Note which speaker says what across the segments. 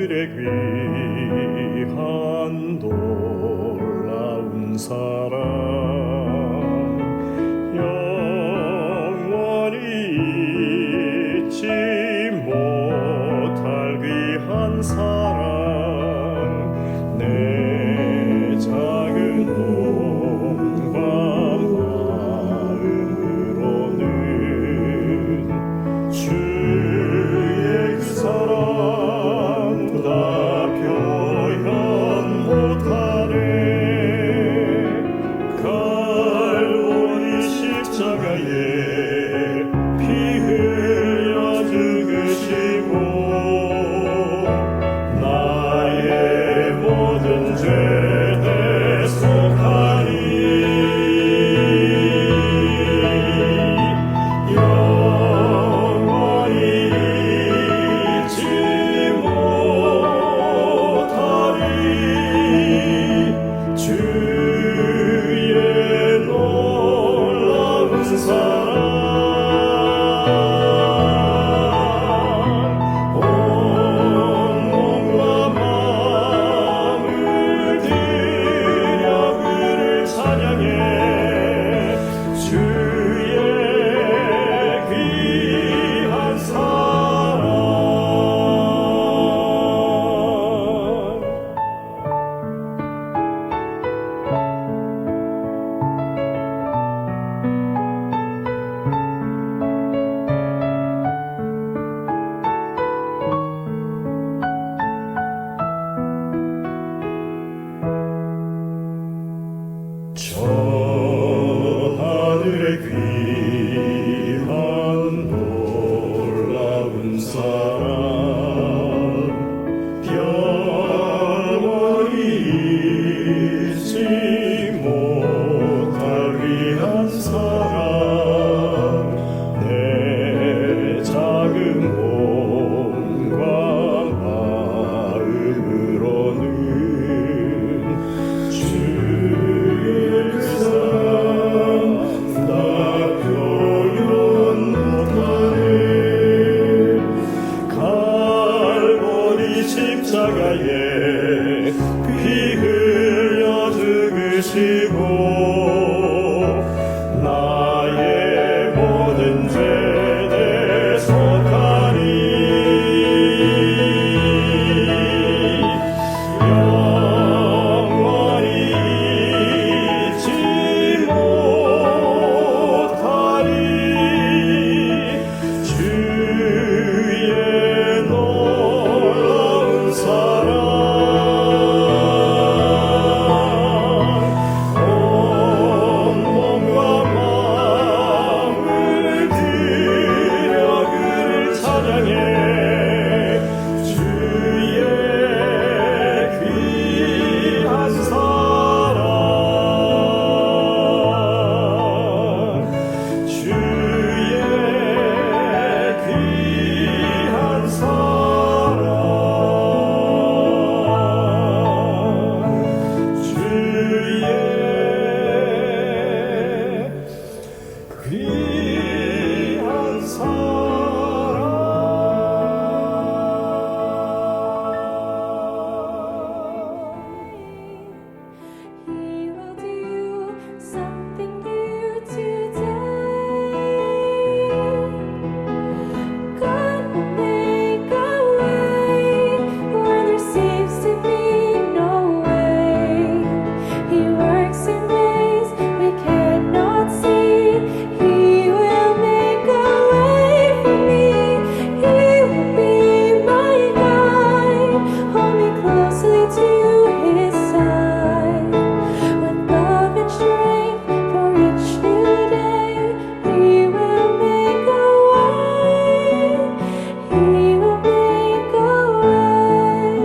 Speaker 1: 하늘의 귀한 놀라운 사랑 영원히 잊지 못할 귀한 사랑 내 작은 몸과 마음으로는 주의 그 사랑 다 표현 못하네. 갈보리 십자가에 피 흘려 죽으시고 나의 모든 죄 대속하니 영원히 잊지 못하리. 주의 놀라운 사랑 온 몸과 마음을 들여 그를 찬양해. 주의 귀한 사랑 저 하늘의 귀한 놀라운 사랑 영원히 잊지 못할 귀한 사랑 내 작은 몸과 마음으로는 주의 그 사랑 다 표현 못하네. 갈보리 십자가에 피 흘려 죽으시고 나의 모든 죄 대속하니 영원히 잊지 못하리. 주의 놀라운 사랑 온 몸과 마음을 들여 그를 찬양해. 주의 귀한 사랑 주의 귀한 사랑 주의 귀한
Speaker 2: He will do something new today. God will make a way where there seems to be no way. He works in ways we cannot see. He will make a way for me. He will be my guide. Hold me closely to His side. With love and strength for each new day, He will make a way. He will make a way.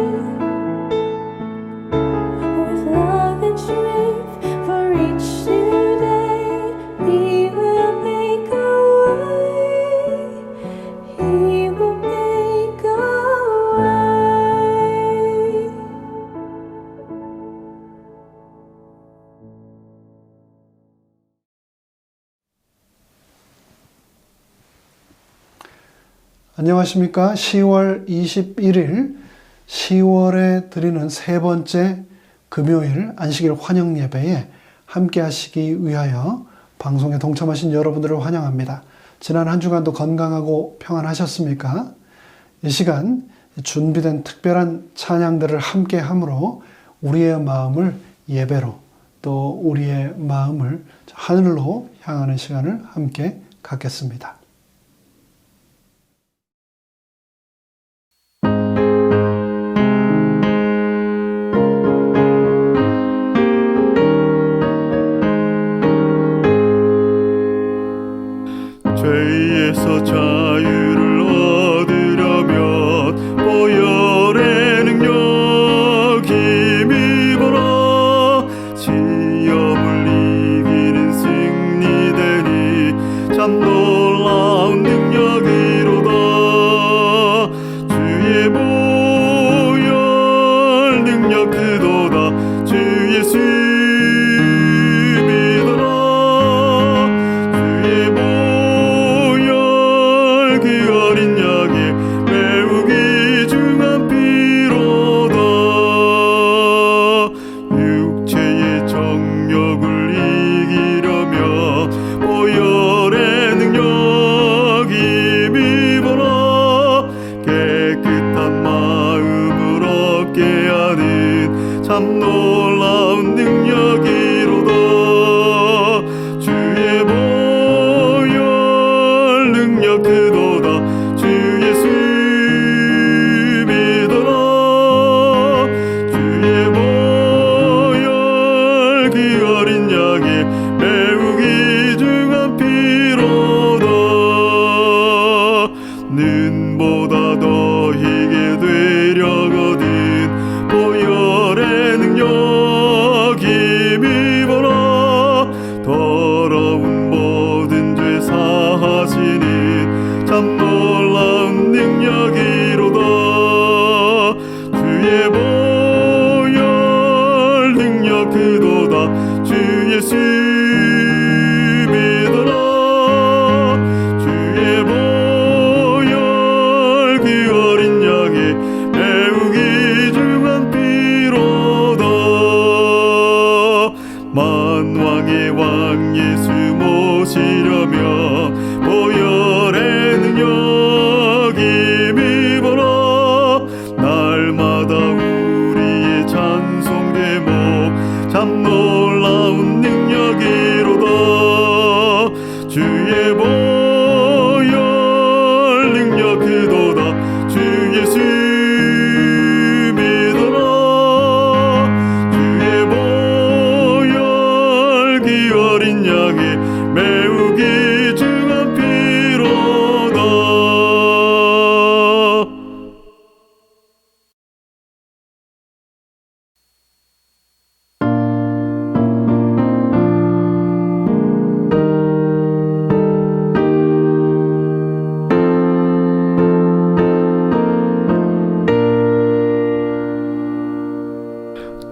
Speaker 2: With love and strength for each new day, He will make a way. He will make a way.
Speaker 3: 안녕하십니까. 10월 21일 10월에 드리는 세 번째 금요일 안식일 환영 예배에 함께 하시기 위하여 방송에 동참하신 여러분들을 환영합니다. 지난 한 주간도 건강하고 평안하셨습니까? 이 시간 준비된 특별한 찬양들을 함께 함으로 우리의 마음을 예배로 또 우리의 마음을 하늘로 향하는 시간을 함께 갖겠습니다.
Speaker 1: 죄에서 자유를 얻으려면 보혈의 능력 힘입어라. 시험을 이기는 승리되니 참 놀라운 능력이로다. 주의 보혈 능력 그도다. 주 예수 믿어라. 주의 참 놀라운 능력이로다. 주의 보혈 능력 그도다. 주 예수 믿어라. 주의 보혈 그 어린 양의 매우 귀중한 피로다. 눈보다 더 희게 되려거든 보혈의 능력 힘입어라. 더러운 모든 죄 사하시는 참 놀라운 능력이로다. 주의 보혈 능력 그도다. 주 예수 믿어라. 주의 보혈 그 어린 양의 매우 귀중한 피로다. 만왕의 왕 예수 모시려면 보혈의 능력 힘입어라. 날마다 우리의 찬송 제목 참 놀라운 능력이로다. 주의 보혈 능력 그도다. 주 예수 믿어라. 주의 보혈 그 어린 양의 매우 귀중한 피로다.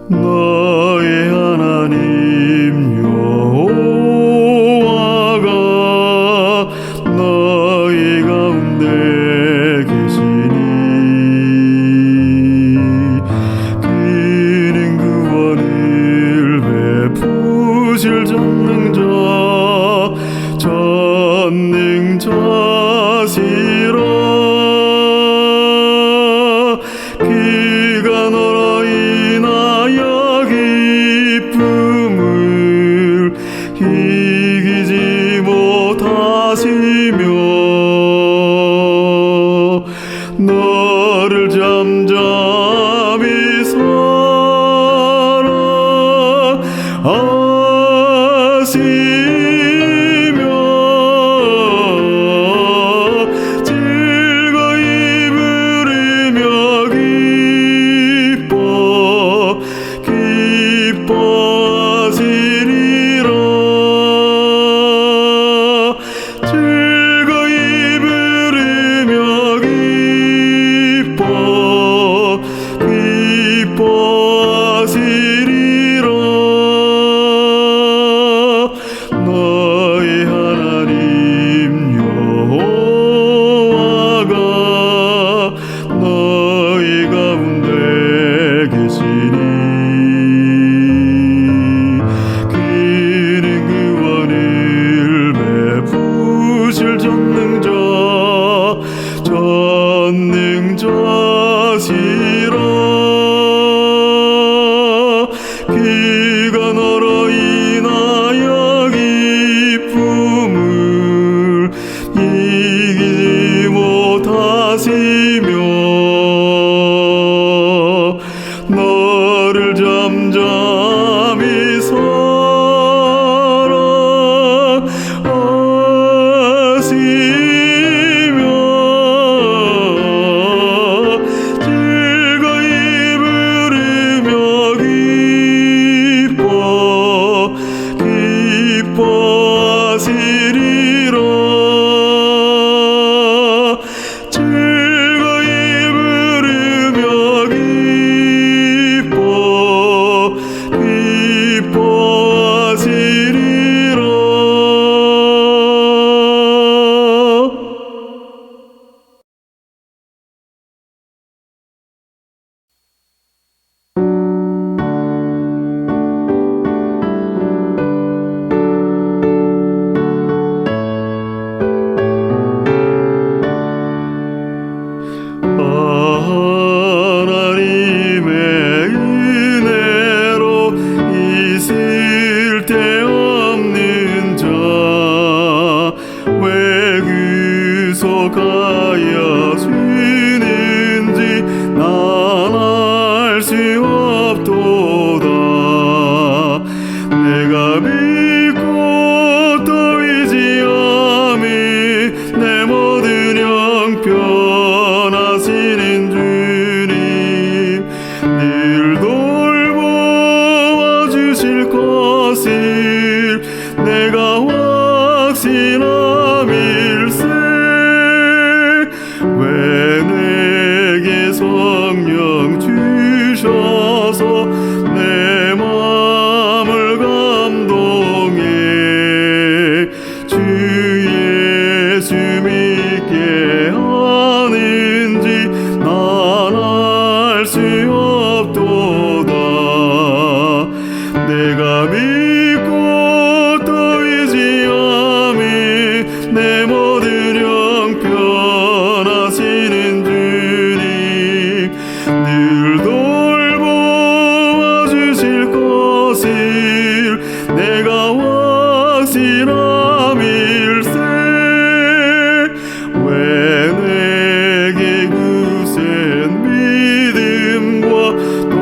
Speaker 1: 너의 하나님 여호와가 너희 가운데 계시니 그는 구원을 베푸실 전능자시라. 그가 너로 인하여 기쁨을 이기지 못하시며 너를 잠잠히 사랑하시며 즐거이 부르며 기뻐하시리라. 즐거이 너를 잠잠히 사랑하시며 즐거이 부르며 기뻐하시리라. 즐거이 부르며 기뻐하시리라. 하나님의 은혜로 있을 데 없는 자 왜 그 속하여 주는지 난 알 수 없도다. 내가 믿고 또 의지함이 내 모든 형편하시는 주님 늘 돌보아 주실 것을 내가 확신함일세. 왜 내게 성령 주셔서 내 마음을 감동해 주 예수 믿게 하는지 난 알 수 없도다. 내가 믿고 또 의지함이 내 모든 형편하시는 주님 늘 돌보아 주실 것을 내가 확신함일세. 왜 내게 굳센 믿음과 또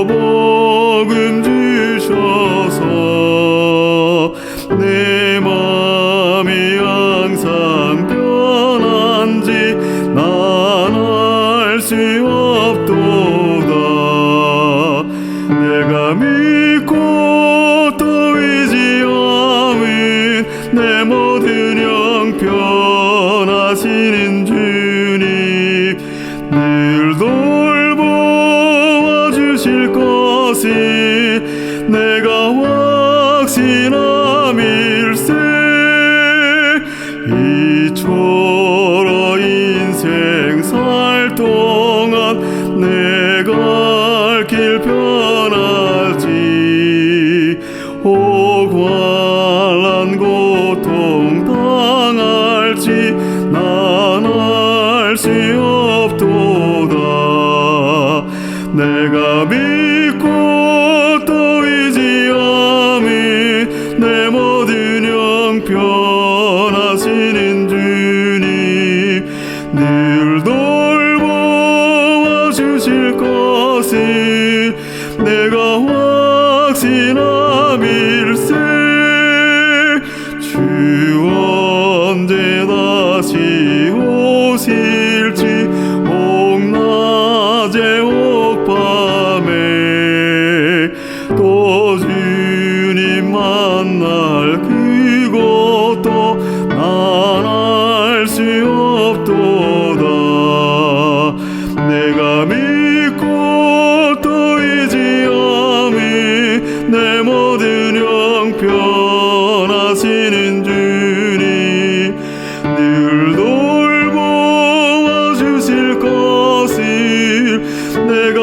Speaker 1: 복음 주셔서 내 마음이 항상 편한지 난 알 수 없도다. 내가 믿고 또 의지함은 내 모든 형편하시는 주님 늘 돌보아 주실 것을 내가 확신함일세. 이초로 인생 살 동안 내가 갈 길 편하지 혹환난 고통 당할지 난 알 수 없도다. 내가 믿고 또 의지함이 내 모든 형편하시는 주님 늘 돌보아 주실 것을 내가 확신함일세. 주 언제 다시 오실지 옥낮에 옥밤에 또 주님 만날 그것도 난 알 수 없도다. 내가 믿고 또 의지함이 내 모든 형편하시는 주님 늘 돌보아 주실 것을 내가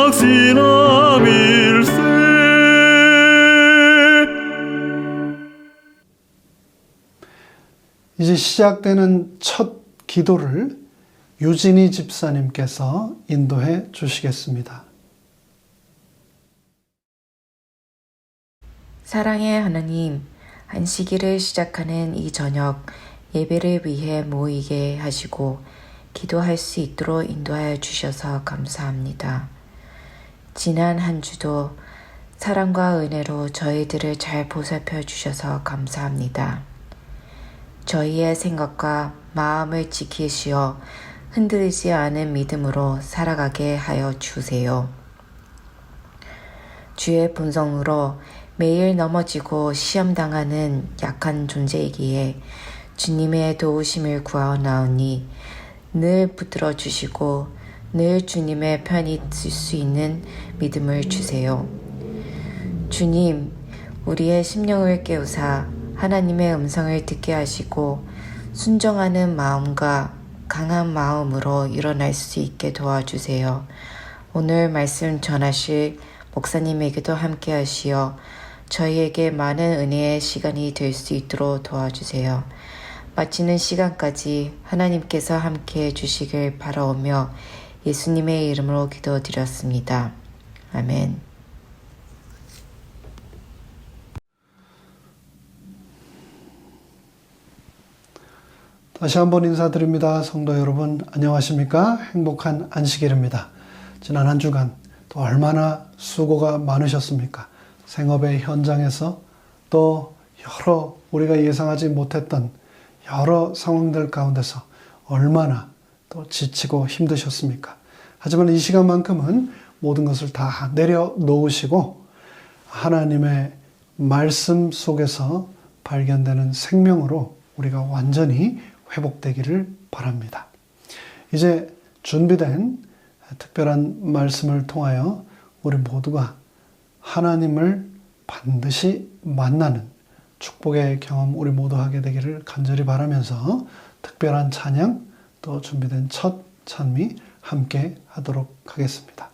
Speaker 1: 확신함일세.
Speaker 3: 이제 시작되는 첫 기도를 유진희 집사님께서 인도해 주시겠습니다.
Speaker 4: 사랑의 하나님, 한 시기를 시작하는 이 저녁 예배를 위해 모이게 하시고 기도할 수 있도록 인도하여 주셔서 감사합니다. 지난 한 주도 사랑과 은혜로 저희들을 잘 보살펴 주셔서 감사합니다. 저희의 생각과 마음을 지키시어 흔들리지 않은 믿음으로 살아가게 하여 주세요. 주의 본성으로 매일 넘어지고 시험당하는 약한 존재이기에 주님의 도우심을 구하오나오니 늘 붙들어 주시고 늘 주님의 편히 있을 수 있는 믿음을 주세요. 주님, 우리의 심령을 깨우사 하나님의 음성을 듣게 하시고 순종하는 마음과 강한 마음으로 일어날 수 있게 도와주세요. 오늘 말씀 전하실 목사님에게도 함께 하시어 저희에게 많은 은혜의 시간이 될 수 있도록 도와주세요. 마치는 시간까지 하나님께서 함께 해주시길 바라오며 예수님의 이름으로 기도드렸습니다. 아멘.
Speaker 3: 다시 한번 인사드립니다. 성도 여러분 안녕하십니까? 행복한 안식일입니다. 지난 한 주간 또 얼마나 수고가 많으셨습니까? 생업의 현장에서 또 여러 우리가 예상하지 못했던 여러 상황들 가운데서 얼마나 또 지치고 힘드셨습니까? 하지만 이 시간만큼은 모든 것을 다 내려놓으시고 하나님의 말씀 속에서 발견되는 생명으로 우리가 완전히 회복되기를 바랍니다. 이제 준비된 특별한 말씀을 통하여 우리 모두가 하나님을 반드시 만나는 축복의 경험 우리 모두 하게 되기를 간절히 바라면서 특별한 찬양 또 준비된 첫 찬미 함께 하도록 하겠습니다.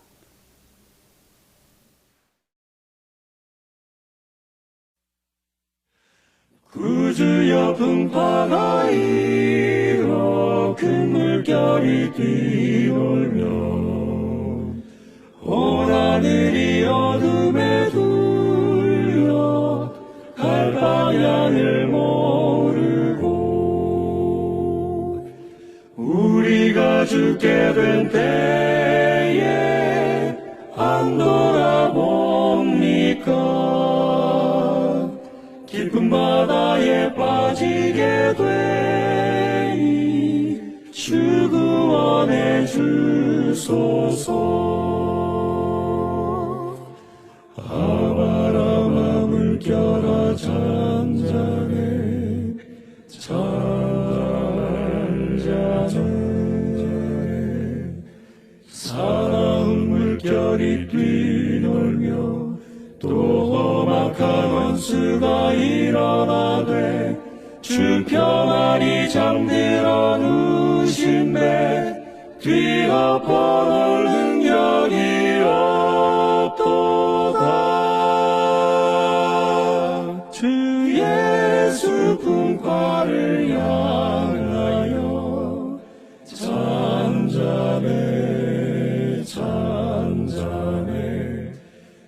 Speaker 1: 구주여 풍파가 일어 큰 물결이 뛰놀며 온 하늘이 어둠에 둘려 갈 방향을 모르고 우리가 죽게 된 때에 안 돌아봅니까? 깊은 바다에 빠지게 되니 주 구원해 주소서. 아바라마 물결아 잔잔해 잔잔해 사나운 물결이 뛰놀며 또 험악한 원수가 일어나되 주 평안이 잠들어 누신데 뒤엎어놓을 능력이 없도다. 주 예수 품과를 향하여 잔잔해 잔잔해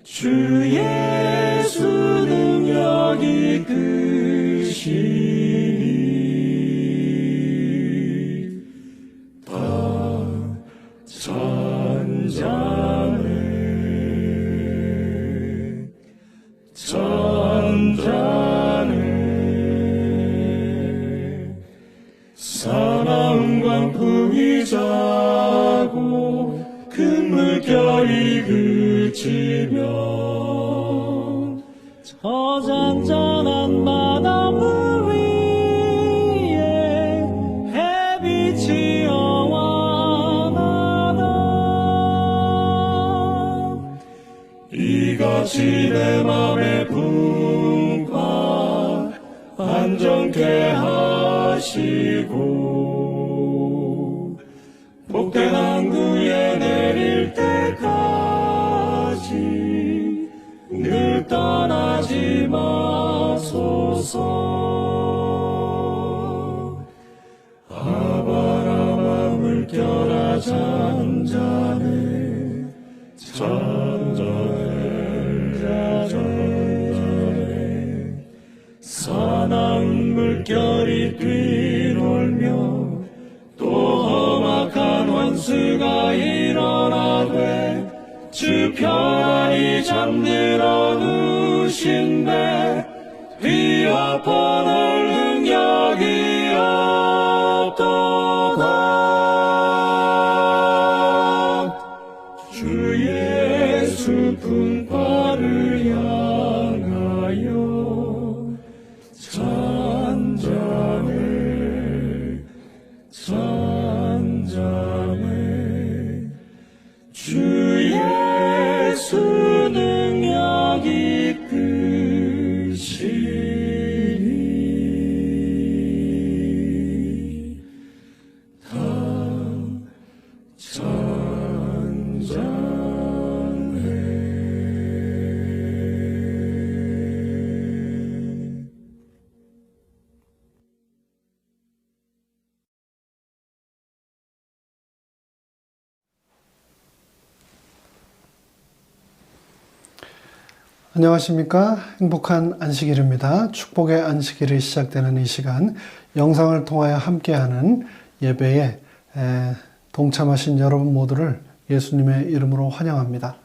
Speaker 1: 주 예수 능력이 크시니 다 잔잔해 잔잔해 사나운 광풍이 자고 큰 물결이 그치면 저 잔잔한 바닷물 위에 햇빛이 어원하다. 이같이 내 맘의 풍파 안정케 하시고 복된 항구에 내릴 때까지 늘 떠나지 마소서. 아바라마 물결아 잔잔해 잔잔해 잔잔해 사나운 물결이 뛰놀며 또 험악한 원수가 일어나되 주 편안히 잠들어 누신대 비와 번을 능력이 없도다. 주 예수 분파를 향하여 찬양해 찬양해. 주 예수 능력이 크시니 다 찬양해.
Speaker 3: 안녕하십니까? 행복한 안식일입니다. 축복의 안식일이 시작되는 이 시간, 영상을 통하여 함께하는 예배에 동참하신 여러분 모두를 예수님의 이름으로 환영합니다.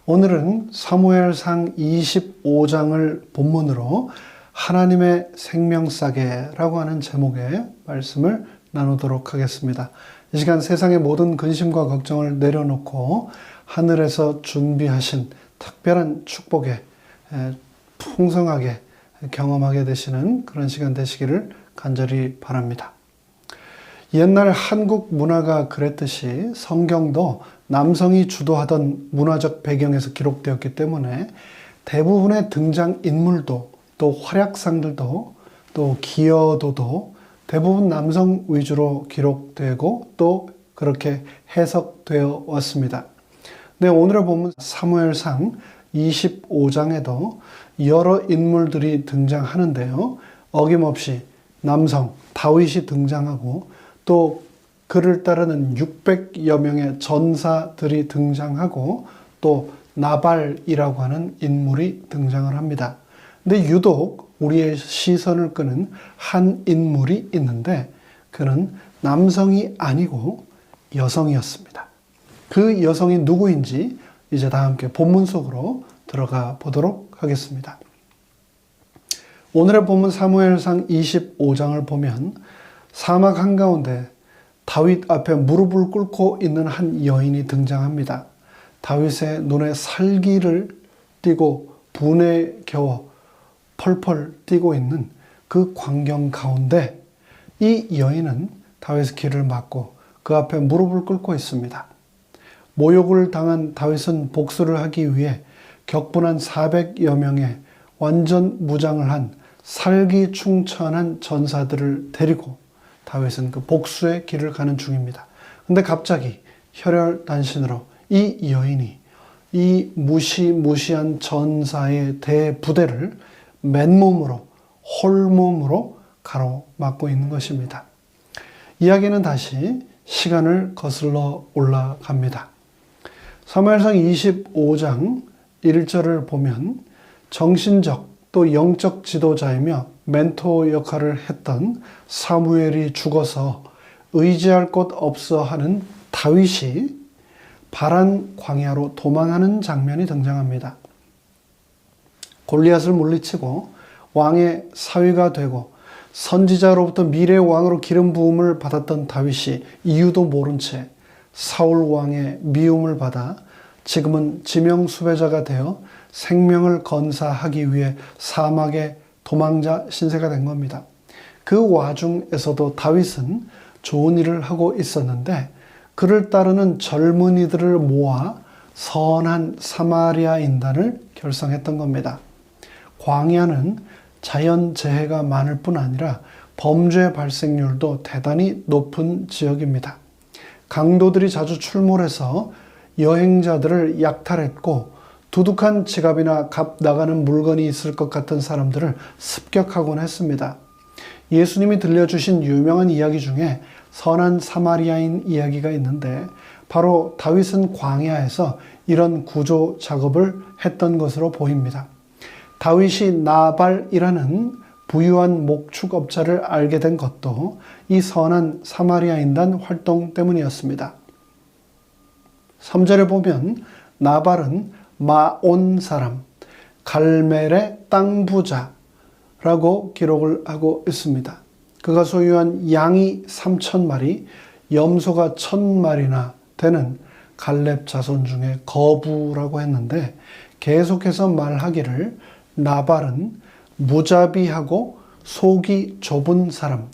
Speaker 3: 오늘은 사무엘상 25장을 본문으로 하나님의 생명싸개라고 하는 제목의 말씀을 나누도록 하겠습니다. 이 시간 세상의 모든 근심과 걱정을 내려놓고 하늘에서 준비하신 특별한 축복에 풍성하게 경험하게 되시는 그런 시간 되시기를 간절히 바랍니다. 옛날 한국 문화가 그랬듯이 성경도 남성이 주도하던 문화적 배경에서 기록되었기 때문에 대부분의 등장인물도 또 활약상들도 또 기여도도 대부분 남성 위주로 기록되고 또 그렇게 해석되어 왔습니다. 네, 오늘의 본문 사무엘상 25장에도 여러 인물들이 등장하는데요. 어김없이 남성 다윗이 등장하고 또 그를 따르는 600여 명의 전사들이 등장하고 또 나발이라고 하는 인물이 등장을 합니다. 근데 유독 우리의 시선을 끄는 한 인물이 있는데 그는 남성이 아니고 여성이었습니다. 그 여성이 누구인지 이제 다 함께 본문 속으로 들어가 보도록 하겠습니다. 오늘의 본문 사무엘상 25장을 보면 사막 한가운데 다윗 앞에 무릎을 꿇고 있는 한 여인이 등장합니다. 다윗의 눈에 살기를 띠고 분에 겨워 펄펄 뛰고 있는 그 광경 가운데 이 여인은 다윗의 길을 막고 그 앞에 무릎을 꿇고 있습니다. 모욕을 당한 다윗은 복수를 하기 위해 격분한 400여 명의 완전 무장을 한 살기충천한 전사들을 데리고 다윗은 그 복수의 길을 가는 중입니다. 근데 갑자기 혈혈단신으로 이 여인이 이 무시무시한 전사의 대부대를 맨몸으로 홀몸으로 가로막고 있는 것입니다. 이야기는 다시 시간을 거슬러 올라갑니다. 사무엘상 25장 1절을 보면 정신적 또 영적 지도자이며 멘토 역할을 했던 사무엘이 죽어서 의지할 곳 없어 하는 다윗이 바란 광야로 도망하는 장면이 등장합니다. 골리앗을 물리치고 왕의 사위가 되고 선지자로부터 미래의 왕으로 기름 부음을 받았던 다윗이 이유도 모른 채 사울 왕의 미움을 받아 지금은 지명 수배자가 되어 생명을 건사하기 위해 사막의 도망자 신세가 된 겁니다. 그 와중에서도 다윗은 좋은 일을 하고 있었는데 그를 따르는 젊은이들을 모아 선한 사마리아 인단을 결성했던 겁니다. 광야는 자연재해가 많을 뿐 아니라 범죄 발생률도 대단히 높은 지역입니다. 강도들이 자주 출몰해서 여행자들을 약탈했고 두둑한 지갑이나 값 나가는 물건이 있을 것 같은 사람들을 습격하곤 했습니다. 예수님이 들려주신 유명한 이야기 중에 선한 사마리아인 이야기가 있는데 바로 다윗은 광야에서 이런 구조 작업을 했던 것으로 보입니다. 다윗이 나발이라는 부유한 목축업자를 알게 된 것도 이 선한 사마리아인단 활동 때문이었습니다. 3절에 보면 나발은 마온 사람, 갈멜의 땅 부자라고 기록을 하고 있습니다. 그가 소유한 양이 3,000마리, 염소가 1,000마리나 되는 갈렙 자손 중에 거부라고 했는데, 계속해서 말하기를 나발은 무자비하고 속이 좁은 사람,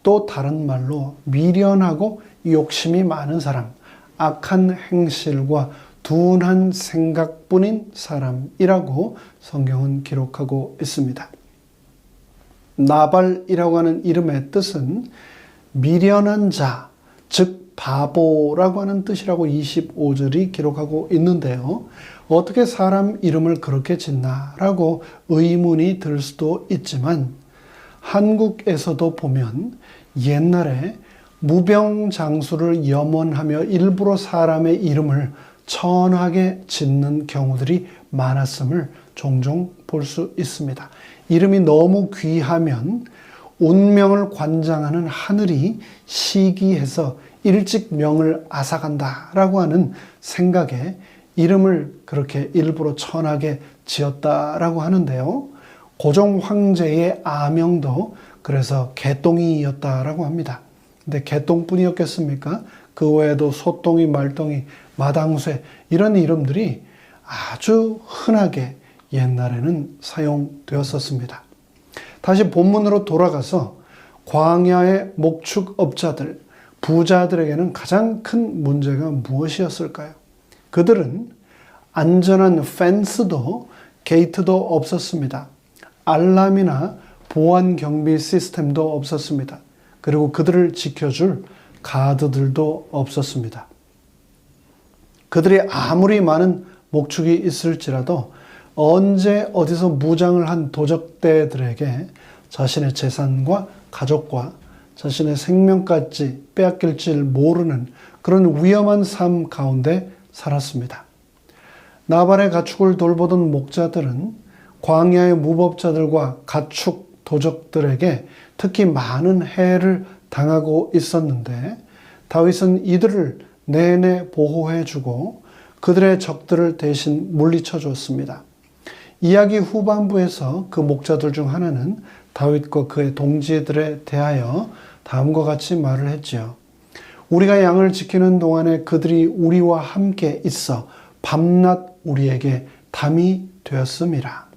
Speaker 3: 또 다른 말로 미련하고 욕심이 많은 사람, 악한 행실과 둔한 생각뿐인 사람이라고 성경은 기록하고 있습니다. 나발이라고 하는 이름의 뜻은 미련한 자, 즉 바보라고 하는 뜻이라고 25절이 기록하고 있는데요. 어떻게 사람 이름을 그렇게 짓나라고 의문이 들 수도 있지만, 한국에서도 보면 옛날에 무병장수를 염원하며 일부러 사람의 이름을 천하게 짓는 경우들이 많았음을 종종 볼 수 있습니다. 이름이 너무 귀하면 운명을 관장하는 하늘이 시기해서 일찍 명을 앗아간다라고 하는 생각에 이름을 그렇게 일부러 천하게 지었다라고 하는데요. 고종 황제의 아명도 그래서 개똥이였다라고 합니다. 근데 개똥뿐이었겠습니까? 그 외에도 소똥이, 말똥이, 마당쇠 이런 이름들이 아주 흔하게 옛날에는 사용되었었습니다. 다시 본문으로 돌아가서 광야의 목축업자들, 부자들에게는 가장 큰 문제가 무엇이었을까요? 그들은 안전한 펜스도 게이트도 없었습니다. 알람이나 보안 경비 시스템도 없었습니다. 그리고 그들을 지켜줄 가드들도 없었습니다. 그들이 아무리 많은 목축이 있을지라도 언제 어디서 무장을 한 도적대들에게 자신의 재산과 가족과 자신의 생명까지 빼앗길 줄 모르는 그런 위험한 삶 가운데 살았습니다. 나발의 가축을 돌보던 목자들은 광야의 무법자들과 가축 도적들에게 특히 많은 해를 당하고 있었는데, 다윗은 이들을 내내 보호해주고 그들의 적들을 대신 물리쳐 줬습니다. 이야기 후반부에서 그 목자들 중 하나는 다윗과 그의 동지들에 대하여 다음과 같이 말을 했지요. 우리가 양을 지키는 동안에 그들이 우리와 함께 있어 밤낮 우리에게 담이 되었음이라.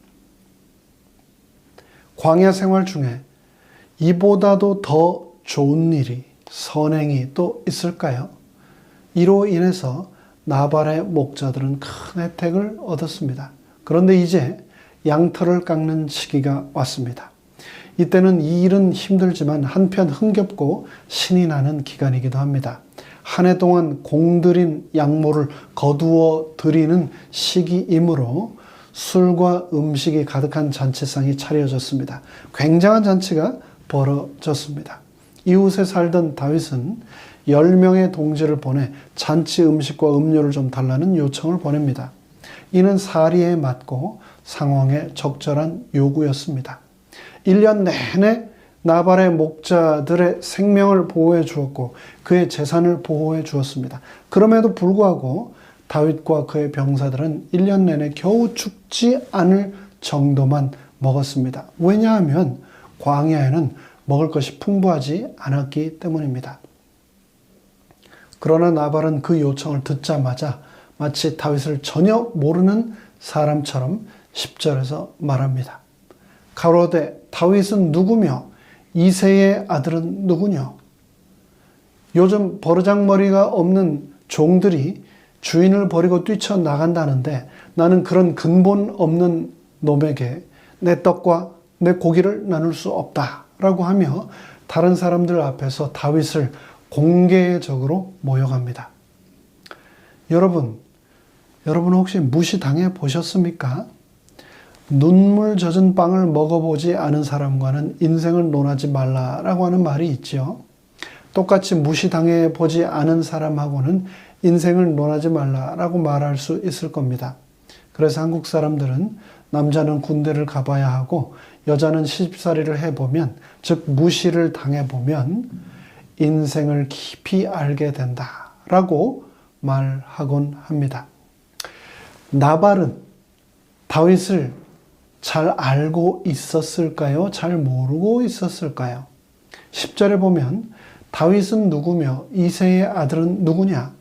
Speaker 3: 광야 생활 중에 이보다도 더 좋은 일이, 선행이 또 있을까요? 이로 인해서 나발의 목자들은 큰 혜택을 얻었습니다. 그런데 이제 양털을 깎는 시기가 왔습니다. 이때는 이 일은 힘들지만 한편 흥겹고 신이 나는 기간이기도 합니다. 한 해 동안 공들인 양모를 거두어 드리는 시기이므로 술과 음식이 가득한 잔치상이 차려졌습니다. 굉장한 잔치가 벌어졌습니다. 이웃에 살던 다윗은 10명의 동지를 보내 잔치 음식과 음료를 좀 달라는 요청을 보냅니다. 이는 사리에 맞고 상황에 적절한 요구였습니다. 1년 내내 나발의 목자들의 생명을 보호해 주었고 그의 재산을 보호해 주었습니다. 그럼에도 불구하고 다윗과 그의 병사들은 1년 내내 겨우 죽지 않을 정도만 먹었습니다. 왜냐하면 광야에는 먹을 것이 풍부하지 않았기 때문입니다. 그러나 나발은 그 요청을 듣자마자 마치 다윗을 전혀 모르는 사람처럼 10절에서 말합니다. 가로되 다윗은 누구며 이새의 아들은 누구냐? 요즘 버르장머리가 없는 종들이 주인을 버리고 뛰쳐나간다는데 나는 그런 근본 없는 놈에게 내 떡과 내 고기를 나눌 수 없다라고 하며 다른 사람들 앞에서 다윗을 공개적으로 모욕합니다. 여러분 혹시 무시당해 보셨습니까? 눈물 젖은 빵을 먹어보지 않은 사람과는 인생을 논하지 말라라고 하는 말이 있죠. 똑같이 무시당해 보지 않은 사람하고는 인생을 논하지 말라라고 말할 수 있을 겁니다. 그래서 한국 사람들은 남자는 군대를 가봐야 하고 여자는 시집살이를 해보면, 즉 무시를 당해보면 인생을 깊이 알게 된다라고 말하곤 합니다. 나발은 다윗을 잘 알고 있었을까요? 잘 모르고 있었을까요? 10절에 보면 다윗은 누구며 이새의 아들은 누구냐?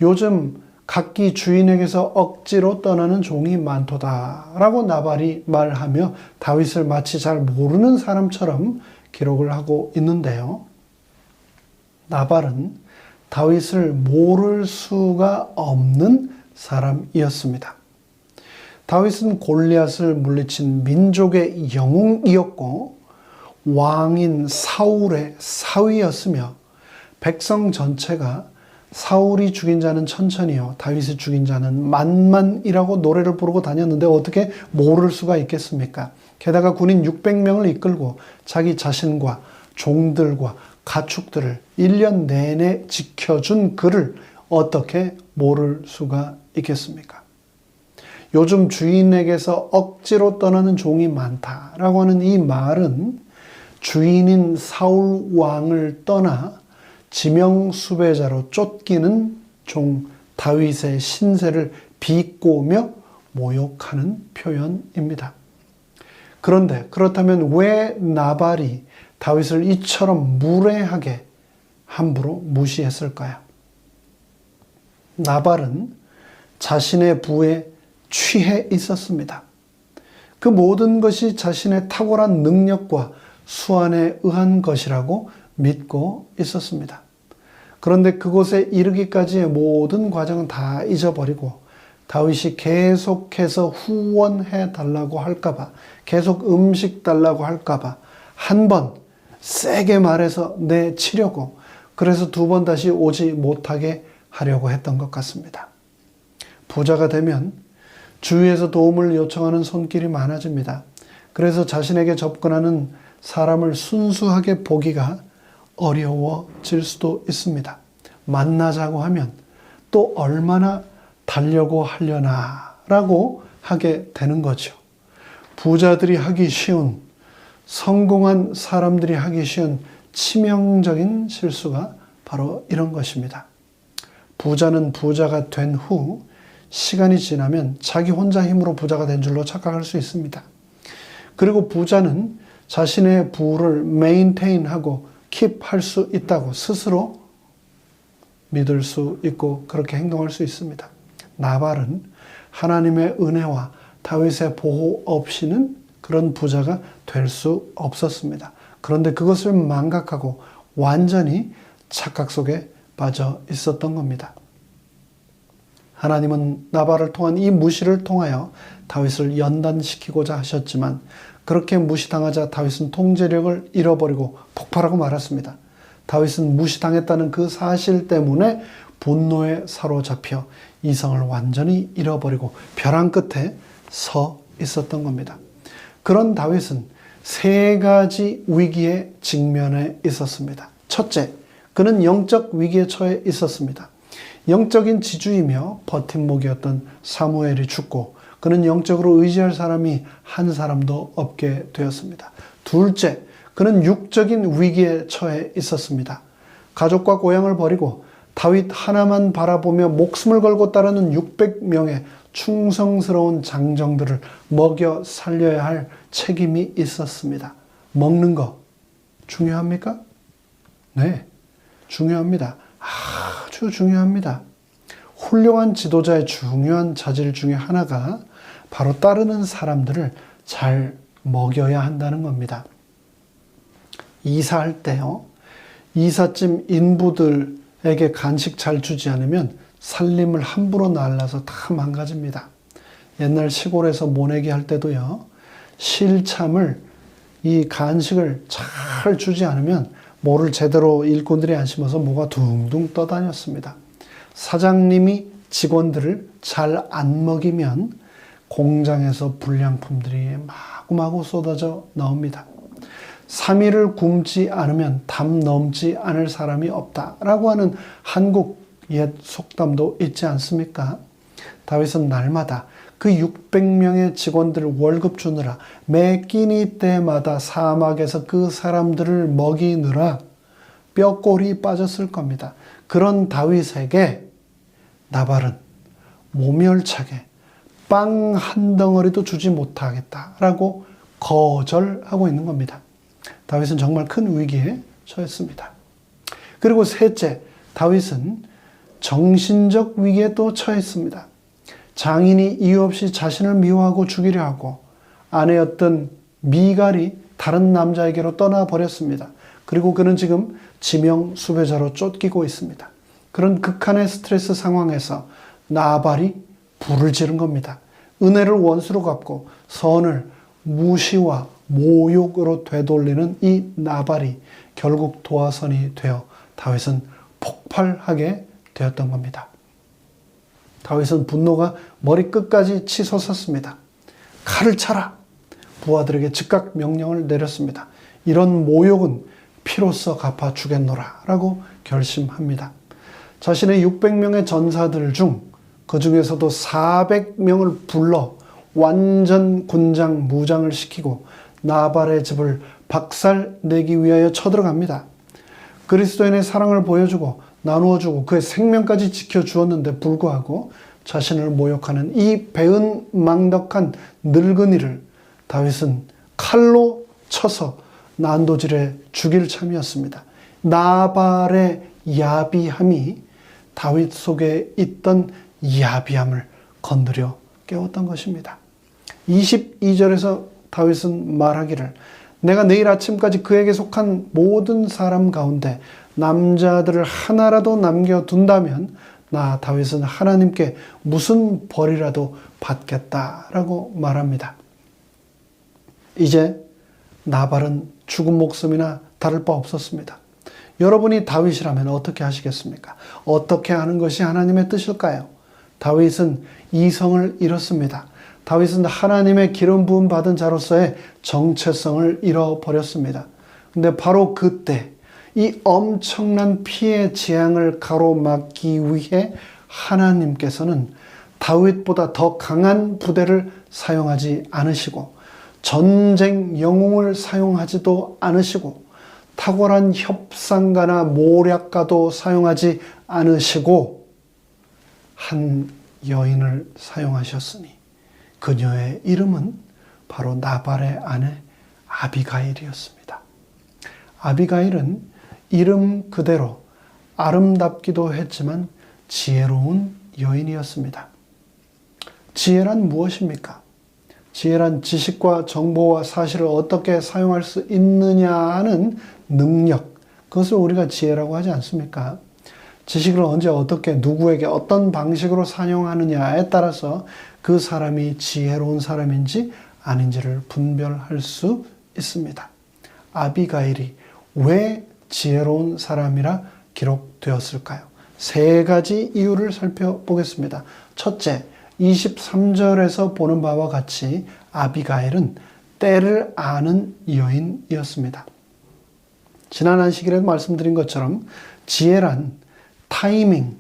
Speaker 3: 요즘 각기 주인에게서 억지로 떠나는 종이 많도다 라고 나발이 말하며 다윗을 마치 잘 모르는 사람처럼 기록을 하고 있는데요. 나발은 다윗을 모를 수가 없는 사람이었습니다. 다윗은 골리앗을 물리친 민족의 영웅이었고 왕인 사울의 사위였으며 백성 전체가 사울이 죽인 자는 천천히요 다윗이 죽인 자는 만만이라고 노래를 부르고 다녔는데 어떻게 모를 수가 있겠습니까? 게다가 군인 600명을 이끌고 자기 자신과 종들과 가축들을 1년 내내 지켜준 그를 어떻게 모를 수가 있겠습니까? 요즘 주인에게서 억지로 떠나는 종이 많다라고 하는 이 말은 주인인 사울 왕을 떠나 지명수배자로 쫓기는 종 다윗의 신세를 비꼬며 모욕하는 표현입니다. 그런데 그렇다면 왜 나발이 다윗을 이처럼 무례하게 함부로 무시했을까요? 나발은 자신의 부에 취해 있었습니다. 그 모든 것이 자신의 탁월한 능력과 수완에 의한 것이라고 믿고 있었습니다. 그런데 그곳에 이르기까지의 모든 과정은 다 잊어버리고 다윗이 계속해서 후원해 달라고 할까봐, 계속 음식 달라고 할까봐 한 번 세게 말해서 내치려고, 그래서 두 번 다시 오지 못하게 하려고 했던 것 같습니다. 부자가 되면 주위에서 도움을 요청하는 손길이 많아집니다. 그래서 자신에게 접근하는 사람을 순수하게 보기가 어려워질 수도 있습니다. 만나자고 하면 또 얼마나 달려고 하려나 라고 하게 되는 거죠. 부자들이 하기 쉬운, 성공한 사람들이 하기 쉬운 치명적인 실수가 바로 이런 것입니다. 부자는 부자가 된 후 시간이 지나면 자기 혼자 힘으로 부자가 된 줄로 착각할 수 있습니다. 그리고 부자는 자신의 부를 메인테인하고 킵할 수 있다고 스스로 믿을 수 있고 그렇게 행동할 수 있습니다. 나발은 하나님의 은혜와 다윗의 보호 없이는 그런 부자가 될 수 없었습니다. 그런데 그것을 망각하고 완전히 착각 속에 빠져 있었던 겁니다. 하나님은 나발을 통한 이 무시를 통하여 다윗을 연단시키고자 하셨지만 그렇게 무시당하자 다윗은 통제력을 잃어버리고 폭발하고 말았습니다. 다윗은 무시당했다는 그 사실 때문에 분노에 사로잡혀 이성을 완전히 잃어버리고 벼랑 끝에 서 있었던 겁니다. 그런 다윗은 세 가지 위기에 직면해 있었습니다. 첫째, 그는 영적 위기에 처해 있었습니다. 영적인 지주이며 버팀목이었던 사무엘이 죽고 그는 영적으로 의지할 사람이 한 사람도 없게 되었습니다. 둘째, 그는 육적인 위기에 처해 있었습니다. 가족과 고향을 버리고 다윗 하나만 바라보며 목숨을 걸고 따르는 600명의 충성스러운 장정들을 먹여 살려야 할 책임이 있었습니다. 먹는 거 중요합니까? 네, 중요합니다. 아주 중요합니다. 훌륭한 지도자의 중요한 자질 중에 하나가 바로 따르는 사람들을 잘 먹여야 한다는 겁니다. 이사할 때요, 이삿짐 인부들에게 간식 잘 주지 않으면 살림을 함부로 날라서 다 망가집니다. 옛날 시골에서 모내기 할 때도요, 실참을 이 간식을 잘 주지 않으면 모를 제대로 일꾼들이 안 심어서 모가 둥둥 떠다녔습니다. 사장님이 직원들을 잘 안 먹이면 공장에서 불량품들이 마구마구 쏟아져 나옵니다. 3일을 굶지 않으면 담 넘지 않을 사람이 없다라고 하는 한국 옛 속담도 있지 않습니까? 다윗은 날마다 그 600명의 직원들 월급 주느라 매 끼니 때마다 사막에서 그 사람들을 먹이느라 뼈골이 빠졌을 겁니다. 그런 다윗에게 나발은 모멸차게 빵 한 덩어리도 주지 못하겠다라고 거절하고 있는 겁니다. 다윗은 정말 큰 위기에 처했습니다. 그리고 셋째, 다윗은 정신적 위기에 또 처했습니다. 장인이 이유 없이 자신을 미워하고 죽이려 하고 아내였던 미갈이 다른 남자에게로 떠나버렸습니다. 그리고 그는 지금 지명 수배자로 쫓기고 있습니다. 그런 극한의 스트레스 상황에서 나발이 불을 지른 겁니다. 은혜를 원수로 갚고 선을 무시와 모욕으로 되돌리는 이 나발이 결국 도화선이 되어 다윗은 폭발하게 되었던 겁니다. 다윗은 분노가 머리끝까지 치솟았습니다. 칼을 차라! 부하들에게 즉각 명령을 내렸습니다. 이런 모욕은 피로써 갚아 주겠노라 라고 결심합니다. 자신의 600명의 전사들 중 그 중에서도 400명을 불러 완전 군장 무장을 시키고 나발의 집을 박살내기 위하여 쳐들어갑니다. 그리스도인의 사랑을 보여주고 나누어주고 그의 생명까지 지켜주었는데 불구하고 자신을 모욕하는 이 배은망덕한 늙은이를 다윗은 칼로 쳐서 난도질해 죽일 참이었습니다. 나발의 야비함이 다윗 속에 있던 야비함을 건드려 깨웠던 것입니다. 22절에서 다윗은 말하기를 내가 내일 아침까지 그에게 속한 모든 사람 가운데 남자들을 하나라도 남겨둔다면 나 다윗은 하나님께 무슨 벌이라도 받겠다라고 말합니다. 이제 나발은 죽은 목숨이나 다를 바 없었습니다. 여러분이 다윗이라면 어떻게 하시겠습니까? 어떻게 하는 것이 하나님의 뜻일까요? 다윗은 이성을 잃었습니다. 다윗은 하나님의 기름 부음 받은 자로서의 정체성을 잃어버렸습니다. 근데 바로 그때 이 엄청난 피해 재앙을 가로막기 위해 하나님께서는 다윗보다 더 강한 부대를 사용하지 않으시고 전쟁 영웅을 사용하지도 않으시고 탁월한 협상가나 모략가도 사용하지 않으시고 한 여인을 사용하셨으니 그녀의 이름은 바로 나발의 아내 아비가일이었습니다. 아비가일은 이름 그대로 아름답기도 했지만 지혜로운 여인이었습니다. 지혜란 무엇입니까? 지혜란 지식과 정보와 사실을 어떻게 사용할 수 있느냐는 능력, 그것을 우리가 지혜라고 하지 않습니까? 지식을 언제 어떻게 누구에게 어떤 방식으로 사용하느냐에 따라서 그 사람이 지혜로운 사람인지 아닌지를 분별할 수 있습니다. 아비가일이 왜 지혜로운 사람이라 기록되었을까요? 세 가지 이유를 살펴보겠습니다. 첫째, 23절에서 보는 바와 같이 아비가일은 때를 아는 여인이었습니다. 지난 안식일에도 말씀드린 것처럼 지혜란 타이밍,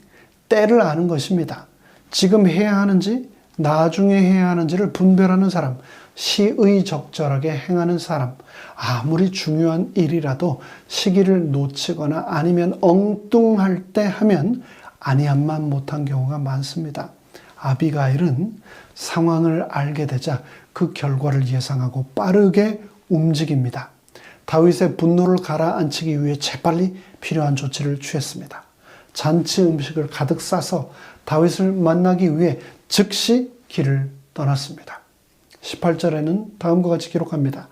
Speaker 3: 때를 아는 것입니다. 지금 해야 하는지 나중에 해야 하는지를 분별하는 사람, 시의적절하게 행하는 사람, 아무리 중요한 일이라도 시기를 놓치거나 아니면 엉뚱할 때 하면 아니함만 못한 경우가 많습니다. 아비가일은 상황을 알게 되자 그 결과를 예상하고 빠르게 움직입니다. 다윗의 분노를 가라앉히기 위해 재빨리 필요한 조치를 취했습니다. 잔치 음식을 가득 싸서 다윗을 만나기 위해 즉시 길을 떠났습니다. 18절에는 다음과 같이 기록합니다.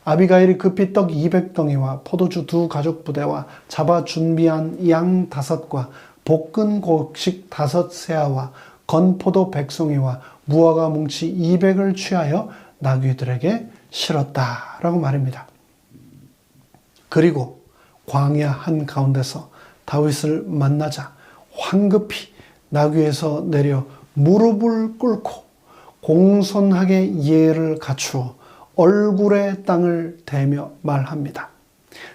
Speaker 3: 아비가일이 급히 떡 200덩이와 포도주 2 가죽 부대와 잡아 준비한 양 5과 볶은 곡식 5 세아와 건포도 100송이와 무화과 뭉치 200을 취하여 나귀들에게 실었다라고 말입니다. 그리고 광야 한가운데서 다윗을 만나자 황급히 나귀에서 내려 무릎을 꿇고 공손하게 예를 갖추어 얼굴에 땅을 대며 말합니다.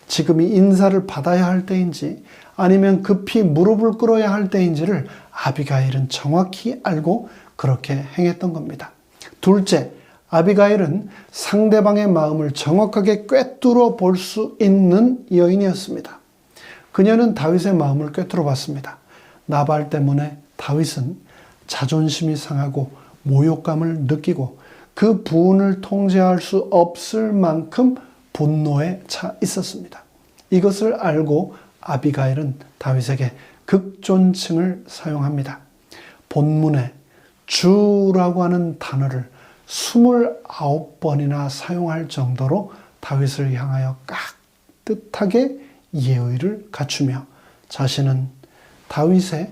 Speaker 3: 지금이 인사를 받아야 할 때인지 아니면 급히 무릎을 꿇어야 할 때인지를 아비가일은 정확히 알고 그렇게 행했던 겁니다. 둘째, 아비가일은 상대방의 마음을 정확하게 꿰뚫어 볼 수 있는 여인이었습니다. 그녀는 다윗의 마음을 꿰뚫어 봤습니다. 나발 때문에 다윗은 자존심이 상하고 모욕감을 느끼고 그 부분을 통제할 수 없을 만큼 분노에 차 있었습니다. 이것을 알고 아비가일은 다윗에게 극존칭을 사용합니다. 본문에 주라고 하는 단어를 29번이나 사용할 정도로 다윗을 향하여 깍듯하게 예의를 갖추며 자신은 다윗의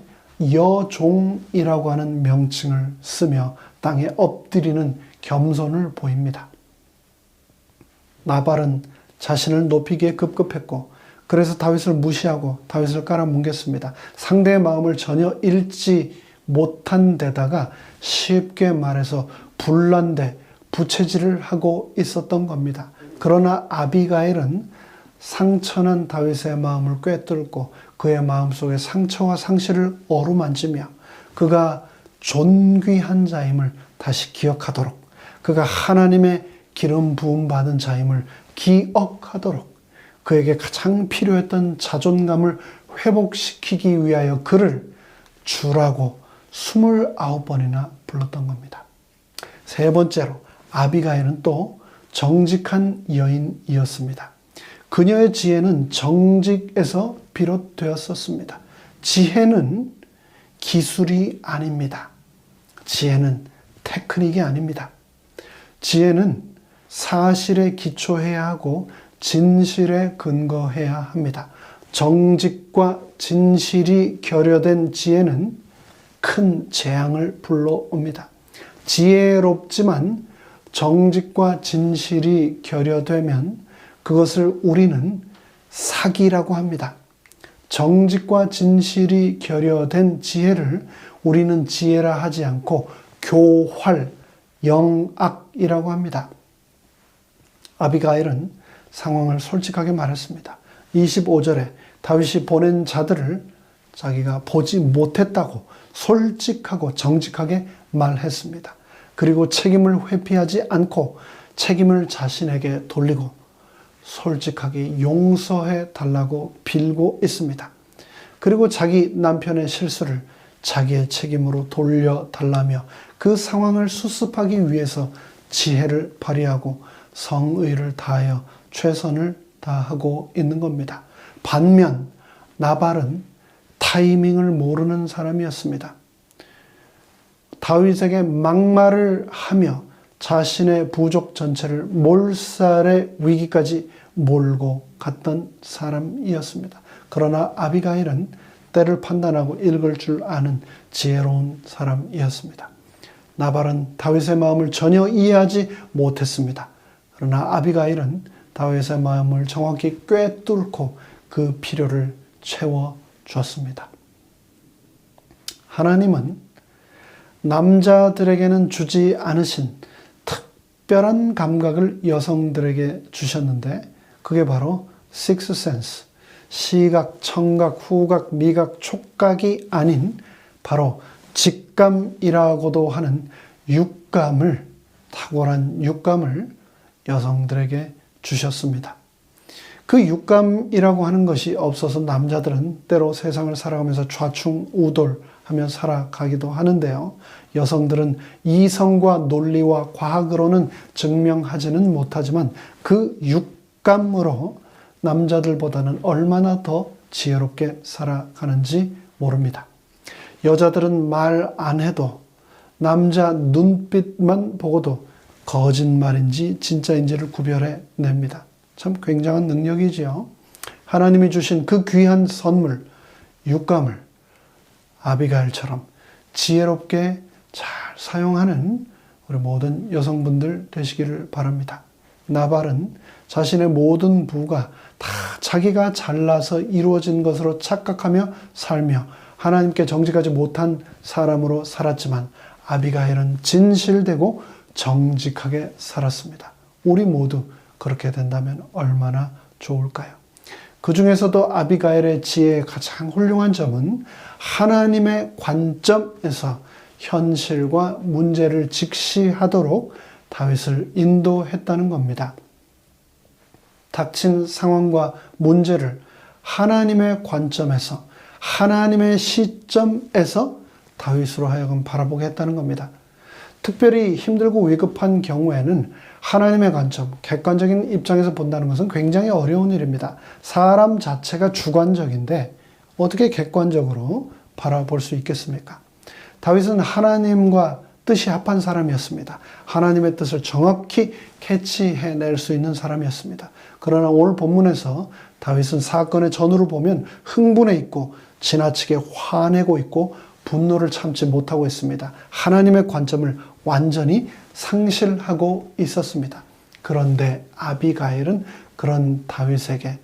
Speaker 3: 여종이라고 하는 명칭을 쓰며 땅에 엎드리는 겸손을 보입니다. 나발은 자신을 높이기에 급급했고 그래서 다윗을 무시하고 다윗을 깔아뭉갰습니다. 상대의 마음을 전혀 읽지 못한 데다가 쉽게 말해서 불난데 부채질을 하고 있었던 겁니다. 그러나 아비가일은 상처난 다윗의 마음을 꿰뚫고 그의 마음속에 상처와 상실을 어루만지며 그가 존귀한 자임을 다시 기억하도록, 그가 하나님의 기름 부음 받은 자임을 기억하도록, 그에게 가장 필요했던 자존감을 회복시키기 위하여 그를 주라고 29번이나 불렀던 겁니다. 세 번째로 아비가일은 또 정직한 여인이었습니다. 그녀의 지혜는 정직에서 비롯되었었습니다. 지혜는 기술이 아닙니다. 지혜는 테크닉이 아닙니다. 지혜는 사실에 기초해야 하고 진실에 근거해야 합니다. 정직과 진실이 결여된 지혜는 큰 재앙을 불러옵니다. 지혜롭지만 정직과 진실이 결여되면 그것을 우리는 사기라고 합니다. 정직과 진실이 결여된 지혜를 우리는 지혜라 하지 않고 교활, 영악이라고 합니다. 아비가일은 상황을 솔직하게 말했습니다. 25절에 다윗이 보낸 자들을 자기가 보지 못했다고 솔직하고 정직하게 말했습니다. 그리고 책임을 회피하지 않고 책임을 자신에게 돌리고 솔직하게 용서해 달라고 빌고 있습니다. 그리고 자기 남편의 실수를 자기의 책임으로 돌려달라며 그 상황을 수습하기 위해서 지혜를 발휘하고 성의를 다하여 최선을 다하고 있는 겁니다. 반면 나발은 타이밍을 모르는 사람이었습니다. 다윗에게 막말을 하며 자신의 부족 전체를 몰살의 위기까지 몰고 갔던 사람이었습니다. 그러나 아비가일은 때를 판단하고 읽을 줄 아는 지혜로운 사람이었습니다. 나발은 다윗의 마음을 전혀 이해하지 못했습니다. 그러나 아비가일은 다윗의 마음을 정확히 꿰뚫고 그 필요를 채워주었습니다. 하나님은 남자들에게는 주지 않으신 특별한 감각을 여성들에게 주셨는데 그게 바로 sixth sense, 시각, 청각, 후각, 미각, 촉각이 아닌 바로 직감이라고도 하는 육감을, 탁월한 육감을 여성들에게 주셨습니다. 그 육감이라고 하는 것이 없어서 남자들은 때로 세상을 살아가면서 좌충우돌하며 살아가기도 하는데요. 여성들은 이성과 논리와 과학으로는 증명하지는 못하지만 그 육감으로 남자들보다는 얼마나 더 지혜롭게 살아가는지 모릅니다. 여자들은 말 안 해도 남자 눈빛만 보고도 거짓말인지 진짜인지를 구별해 냅니다. 참 굉장한 능력이지요. 하나님이 주신 그 귀한 선물, 육감을 아비가일처럼 지혜롭게 잘 사용하는 우리 모든 여성분들 되시기를 바랍니다. 나발은 자신의 모든 부가 다 자기가 잘나서 이루어진 것으로 착각하며 살며 하나님께 정직하지 못한 사람으로 살았지만 아비가일은 진실되고 정직하게 살았습니다. 우리 모두 그렇게 된다면 얼마나 좋을까요? 그 중에서도 아비가일의 지혜의 가장 훌륭한 점은 하나님의 관점에서 현실과 문제를 직시하도록 다윗을 인도했다는 겁니다. 닥친 상황과 문제를 하나님의 관점에서, 하나님의 시점에서 다윗으로 하여금 바라보게 했다는 겁니다. 특별히 힘들고 위급한 경우에는 하나님의 관점, 객관적인 입장에서 본다는 것은 굉장히 어려운 일입니다. 사람 자체가 주관적인데 어떻게 객관적으로 바라볼 수 있겠습니까? 다윗은 하나님과 뜻이 합한 사람이었습니다. 하나님의 뜻을 정확히 캐치해낼 수 있는 사람이었습니다. 그러나 오늘 본문에서 다윗은 사건의 전후를 보면 흥분해 있고 지나치게 화내고 있고 분노를 참지 못하고 있습니다. 하나님의 관점을 완전히 상실하고 있었습니다. 그런데 아비가일은 그런 다윗에게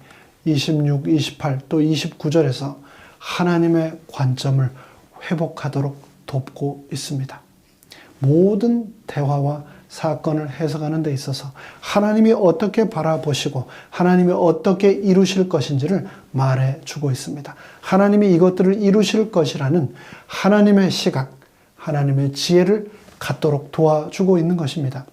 Speaker 3: 26, 28, 또 29절에서 하나님의 관점을 회복하도록 돕고 있습니다. 모든 대화와 사건을 해석하는 데 있어서 하나님이 어떻게 바라보시고 하나님이 어떻게 이루실 것인지를 말해주고 있습니다. 하나님이 이것들을 이루실 것이라는 하나님의 시각, 하나님의 지혜를 갖도록 도와주고 있는 것입니다.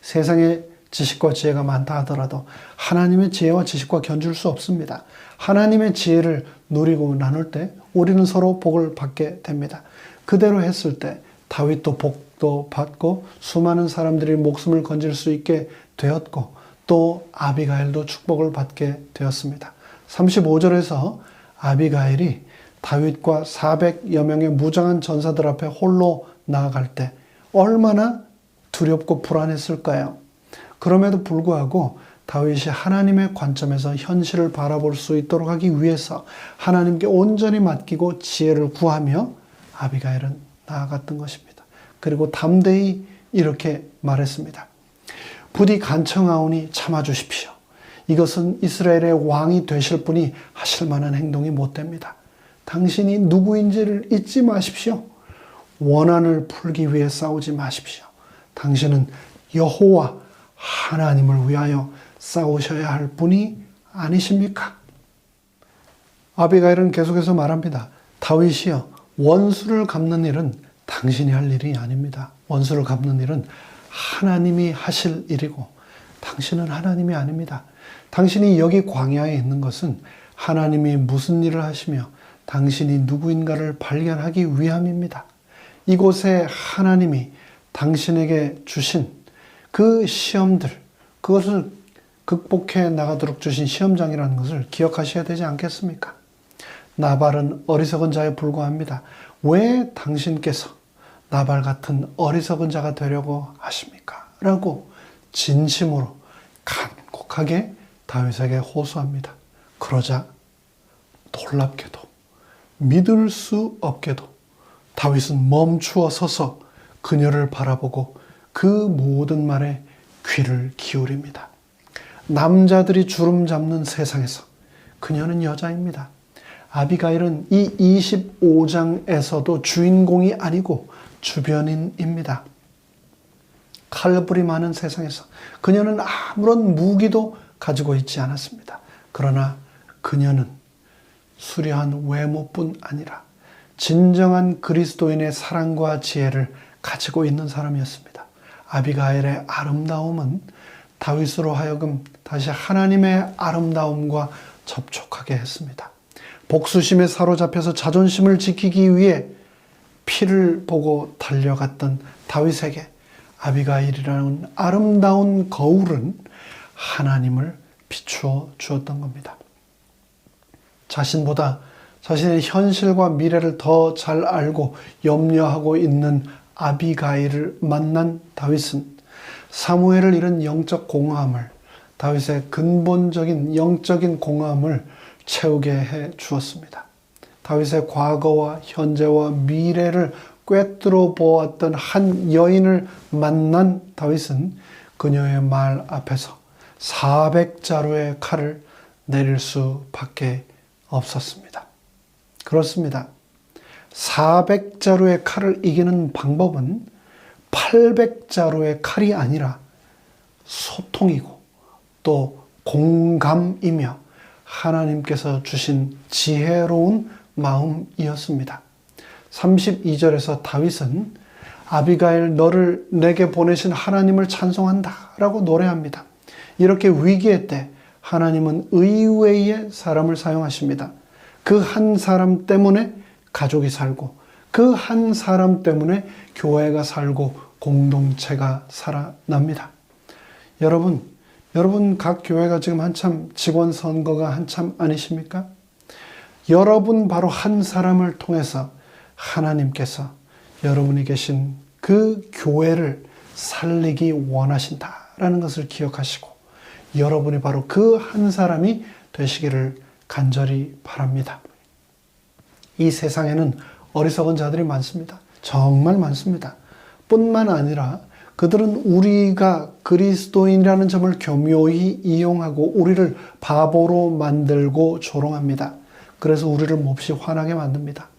Speaker 3: 세상에 지식과 지혜가 많다 하더라도 하나님의 지혜와 지식과 견줄 수 없습니다. 하나님의 지혜를 누리고 나눌 때 우리는 서로 복을 받게 됩니다. 그대로 했을 때 다윗도 복도 받고 수많은 사람들이 목숨을 건질 수 있게 되었고 또 아비가일도 축복을 받게 되었습니다. 35절에서 아비가일이 다윗과 400여 명의 무장한 전사들 앞에 홀로 나아갈 때 얼마나 두렵고 불안했을까요? 그럼에도 불구하고 다윗이 하나님의 관점에서 현실을 바라볼 수 있도록 하기 위해서 하나님께 온전히 맡기고 지혜를 구하며 아비가일은 나아갔던 것입니다. 그리고 담대히 이렇게 말했습니다. 부디 간청하오니 참아주십시오. 이것은 이스라엘의 왕이 되실 분이 하실 만한 행동이 못 됩니다. 당신이 누구인지를 잊지 마십시오. 원한을 풀기 위해 싸우지 마십시오. 당신은 여호와 하나님을 위하여 싸우셔야 할 분이 아니십니까? 아비가일은 계속해서 말합니다. 다윗이여, 원수를 갚는 일은 당신이 할 일이 아닙니다. 원수를 갚는 일은 하나님이 하실 일이고 당신은 하나님이 아닙니다. 당신이 여기 광야에 있는 것은 하나님이 무슨 일을 하시며 당신이 누구인가를 발견하기 위함입니다. 이곳에 하나님이 당신에게 주신 그 시험들, 그것을 극복해 나가도록 주신 시험장이라는 것을 기억하셔야 되지 않겠습니까? 나발은 어리석은 자에 불과합니다. 왜 당신께서 나발 같은 어리석은 자가 되려고 하십니까? 라고 진심으로 간곡하게 다윗에게 호소합니다. 그러자 놀랍게도 믿을 수 없게도 다윗은 멈추어 서서 그녀를 바라보고 그 모든 말에 귀를 기울입니다. 남자들이 주름 잡는 세상에서 그녀는 여자입니다. 아비가일은 이 25장에서도 주인공이 아니고 주변인입니다. 칼불이 많은 세상에서 그녀는 아무런 무기도 가지고 있지 않았습니다. 그러나 그녀는 수려한 외모뿐 아니라 진정한 그리스도인의 사랑과 지혜를 가지고 있는 사람이었습니다. 아비가일의 아름다움은 다윗으로 하여금 다시 하나님의 아름다움과 접촉하게 했습니다. 복수심에 사로잡혀서 자존심을 지키기 위해 피를 보고 달려갔던 다윗에게 아비가일이라는 아름다운 거울은 하나님을 비추어 주었던 겁니다. 자신보다 자신의 현실과 미래를 더 잘 알고 염려하고 있는 아비가일을 만난 다윗은 사무엘을 잃은 영적 공허함을, 다윗의 근본적인 영적인 공허함을 채우게 해 주었습니다. 다윗의 과거와 현재와 미래를 꿰뚫어 보았던 한 여인을 만난 다윗은 그녀의 말 앞에서 400자루의 칼을 내릴 수밖에 없었습니다. 그렇습니다. 400자루의 칼을 이기는 방법은 800자루의 칼이 아니라 소통이고 또 공감이며 하나님께서 주신 지혜로운 마음이었습니다. 32절에서 다윗은 아비가일 너를 내게 보내신 하나님을 찬송한다 라고 노래합니다. 이렇게 위기의 때 하나님은 의외의 사람을 사용하십니다. 그 한 사람 때문에 가족이 살고 그 한 사람 때문에 교회가 살고 공동체가 살아납니다. 여러분 각 교회가 지금 한참 직원 선거가 한참 아니십니까? 여러분 바로 한 사람을 통해서 하나님께서 여러분이 계신 그 교회를 살리기 원하신다라는 것을 기억하시고 여러분이 바로 그 한 사람이 되시기를 간절히 바랍니다. 이 세상에는 어리석은 자들이 많습니다. 정말 많습니다. 뿐만 아니라 그들은 우리가 그리스도인이라는 점을 교묘히 이용하고 우리를 바보로 만들고 조롱합니다. 그래서 우리를 몹시 화나게 만듭니다.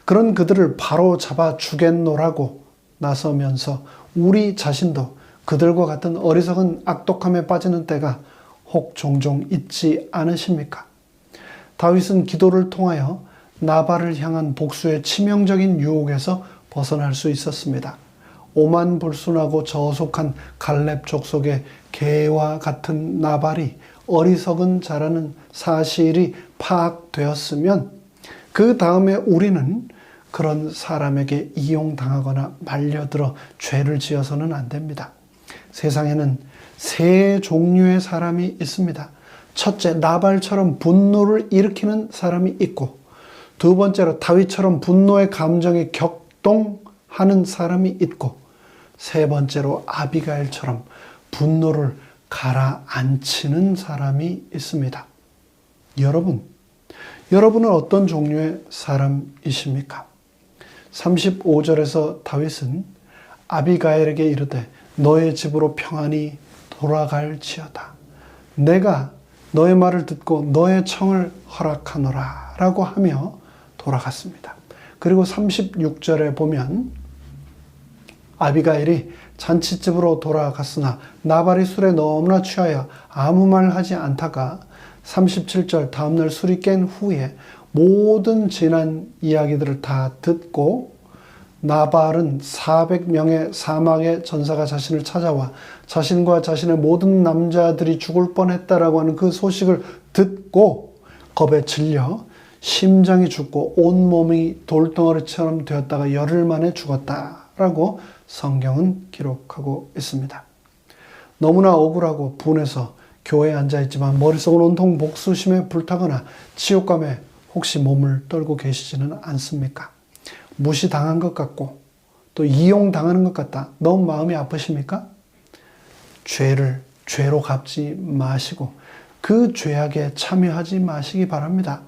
Speaker 3: 그런 그들을 바로 잡아 주겠노라고 나서면서 우리 자신도 그들과 같은 어리석은 악독함에 빠지는 때가 혹 종종 있지 않으십니까? 다윗은 기도를 통하여 나발을 향한 복수의 치명적인 유혹에서 벗어날 수 있었습니다. 오만불순하고 저속한 갈렙 족속의 개와 같은 나발이 어리석은 자라는 사실이 파악되었으면 그 다음에 우리는 그런 사람에게 이용당하거나 말려들어 죄를 지어서는 안 됩니다. 세상에는 세 종류의 사람이 있습니다. 첫째, 나발처럼 분노를 일으키는 사람이 있고, 두 번째로 다윗처럼 분노의 감정에 격동하는 사람이 있고, 세 번째로 아비가일처럼 분노를 가라앉히는 사람이 있습니다. 여러분은 어떤 종류의 사람이십니까? 35절에서 다윗은 아비가일에게 이르되 너의 집으로 평안히 돌아갈지어다. 내가 너의 말을 듣고 너의 청을 허락하노라 라고 하며 돌아갔습니다. 그리고 36절에 보면 아비가일이 잔치집으로 돌아갔으나 나발이 술에 너무나 취하여 아무 말 하지 않다가 37절 다음날 술이 깬 후에 모든 지난 이야기들을 다 듣고 나발은 400명의 사막의 전사가 자신을 찾아와 자신과 자신의 모든 남자들이 죽을 뻔했다라고 하는 그 소식을 듣고 겁에 질려 심장이 죽고 온몸이 돌덩어리처럼 되었다가 열흘 만에 죽었다라고 성경은 기록하고 있습니다. 너무나 억울하고 분해서 교회에 앉아있지만 머릿속은 온통 복수심에 불타거나 치욕감에 혹시 몸을 떨고 계시지는 않습니까? 무시당한 것 같고 또 이용당하는 것 같다. 너무 마음이 아프십니까? 죄를 죄로 갚지 마시고 그 죄악에 참여하지 마시기 바랍니다.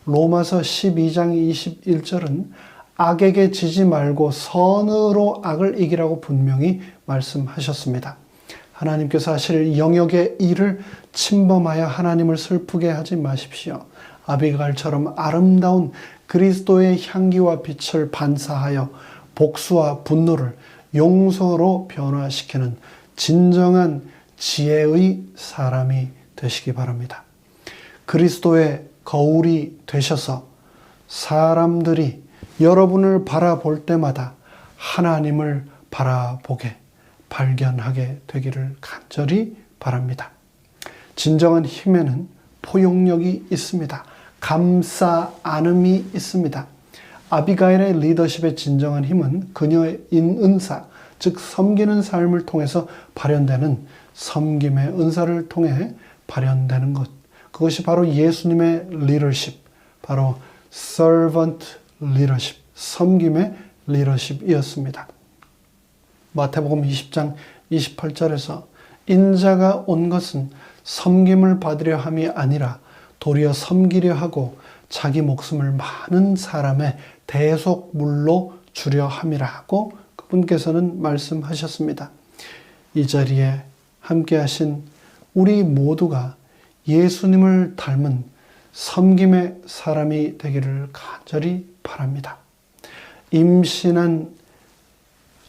Speaker 3: 로마서 12장 21절은 악에게 지지 말고 선으로 악을 이기라고 분명히 말씀하셨습니다. 하나님께서 하실 영역의 일을 침범하여 하나님을 슬프게 하지 마십시오. 아비가일처럼 아름다운 그리스도의 향기와 빛을 반사하여 복수와 분노를 용서로 변화시키는 진정한 지혜의 사람이 되시기 바랍니다. 그리스도의 거울이 되셔서 사람들이 여러분을 바라볼 때마다 하나님을 바라보게 발견하게 되기를 간절히 바랍니다. 진정한 힘에는 포용력이 있습니다. 감싸 안음이 있습니다. 아비가일의 리더십의 진정한 힘은 그녀의 은사, 즉 섬기는 삶을 통해서 발현되는 섬김의 은사를 통해 발현되는 것. 그것이 바로 예수님의 리더십, 바로 servant leadership, 섬김의 리더십이었습니다. 마태복음 20장 28절에서 인자가 온 것은 섬김을 받으려 함이 아니라 도리어 섬기려 하고 자기 목숨을 많은 사람의 대속물로 주려 함이라고 그분께서는 말씀하셨습니다. 이 자리에 함께 하신 우리 모두가 예수님을 닮은 섬김의 사람이 되기를 간절히 바랍니다. 임신한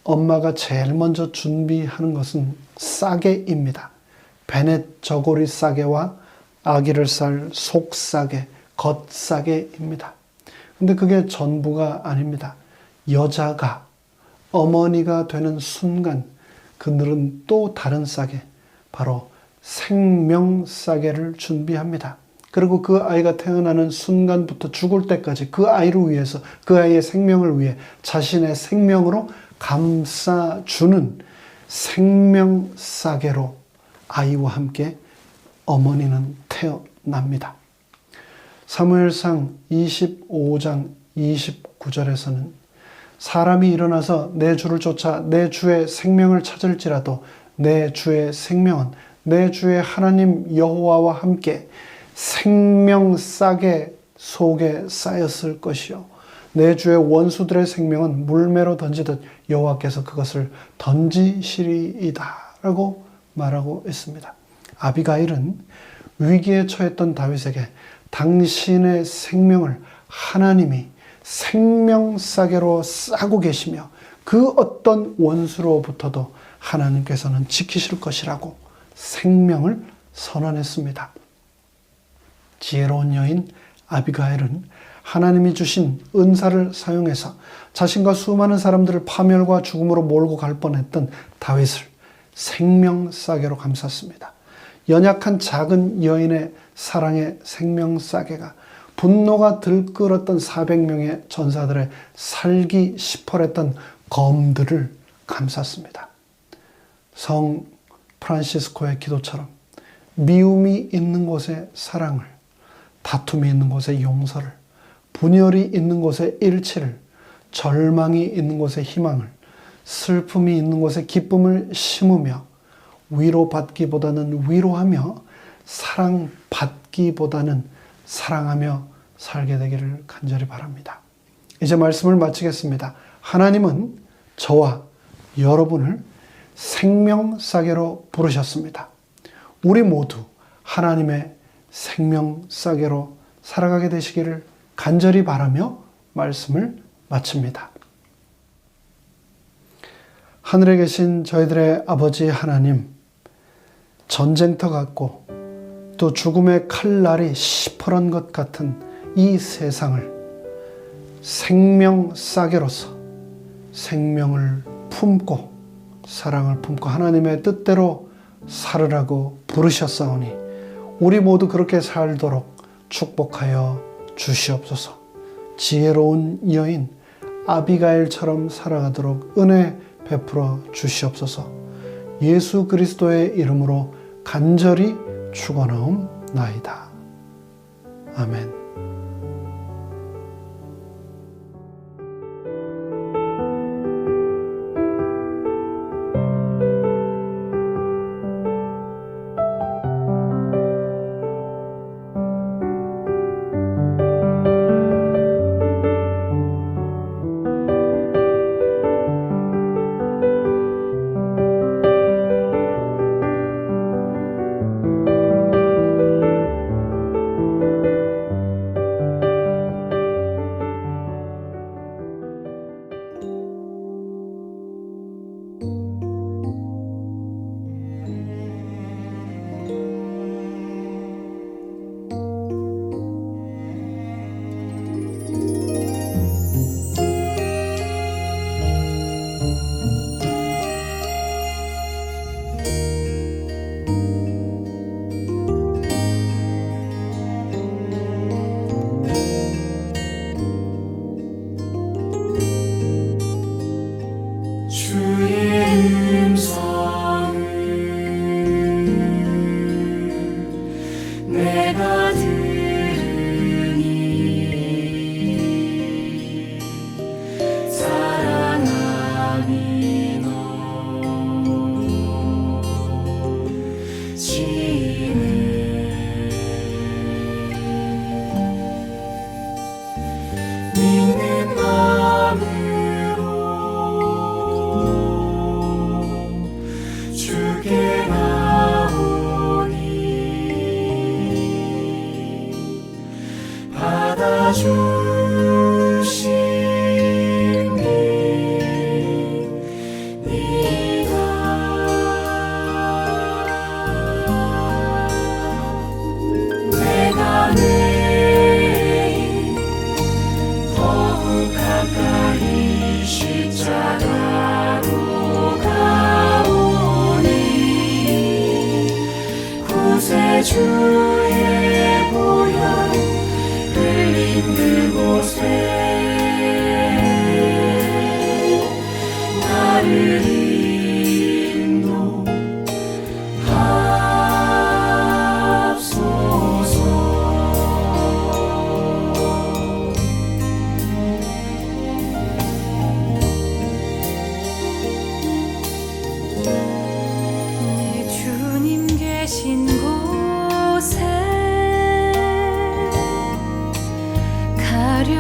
Speaker 3: 엄마가 제일 먼저 준비하는 것은 싸개입니다. 베넷 저고리 싸개와 아기를 쌀 속싸개, 겉싸개입니다. 근데 그게 전부가 아닙니다. 여자가 어머니가 되는 순간 그들은 또 다른 싸개, 바로 생명 싸개를 준비합니다. 그리고 그 아이가 태어나는 순간부터 죽을 때까지 그 아이를 위해서, 그 아이의 생명을 위해 자신의 생명으로 감싸주는 생명싸개로 아이와 함께 어머니는 태어납니다. 사무엘상 25장 29절에서는 사람이 일어나서 내 주를 쫓아 내 주의 생명을 찾을지라도 내 주의 생명은 내 주의 하나님 여호와와 함께 생명싸개 속에 쌓였을 것이요 내 주의 원수들의 생명은 물매로 던지듯 여호와께서 그것을 던지시리이다 라고 말하고 있습니다. 아비가일은 위기에 처했던 다윗에게 당신의 생명을 하나님이 생명싸개로 싸고 계시며 그 어떤 원수로부터도 하나님께서는 지키실 것이라고 생명을 선언했습니다. 지혜로운 여인 아비가일은 하나님이 주신 은사를 사용해서 자신과 수많은 사람들을 파멸과 죽음으로 몰고 갈 뻔했던 다윗을 생명싸개로 감쌌습니다. 연약한 작은 여인의 사랑의 생명싸개가 분노가 들끓었던 400명의 전사들의 살기 시퍼랬던 검들을 감쌌습니다. 성 프란시스코의 기도처럼 미움이 있는 곳에 사랑을, 다툼이 있는 곳에 용서를, 분열이 있는 곳에 일치를, 절망이 있는 곳에 희망을, 슬픔이 있는 곳에 기쁨을 심으며 위로받기보다는 위로하며 사랑받기보다는 사랑하며 살게 되기를 간절히 바랍니다. 이제 말씀을 마치겠습니다. 하나님은 저와 여러분을 생명싸개로 부르셨습니다. 우리 모두 하나님의 생명싸개로 살아가게 되시기를 간절히 바라며 말씀을 마칩니다. 하늘에 계신 저희들의 아버지 하나님, 전쟁터 같고 또 죽음의 칼날이 시퍼런 것 같은 이 세상을 생명싸개로서 생명을 품고 사랑을 품고 하나님의 뜻대로 살으라고 부르셨사오니 우리 모두 그렇게 살도록 축복하여 주시옵소서. 지혜로운 여인 아비가일처럼 살아가도록 은혜 베풀어 주시옵소서. 예수 그리스도의 이름으로 간절히 축원하옵나이다. 아멘.
Speaker 2: 주의 보혈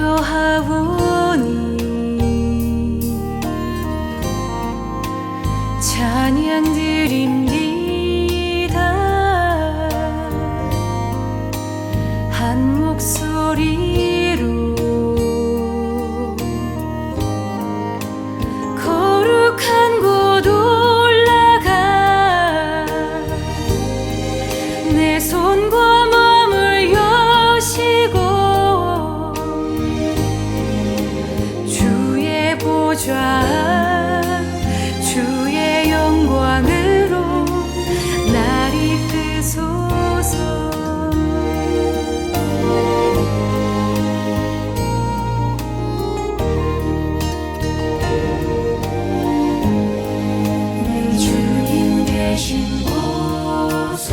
Speaker 2: 가려 하오니 찬양 드립니다. 한 목소리로 거룩한 곳 올라가 내 손과 마음을 여시고 주의 보좌 주의 영광으로 날 이끄소서. 내 주님 계신 곳에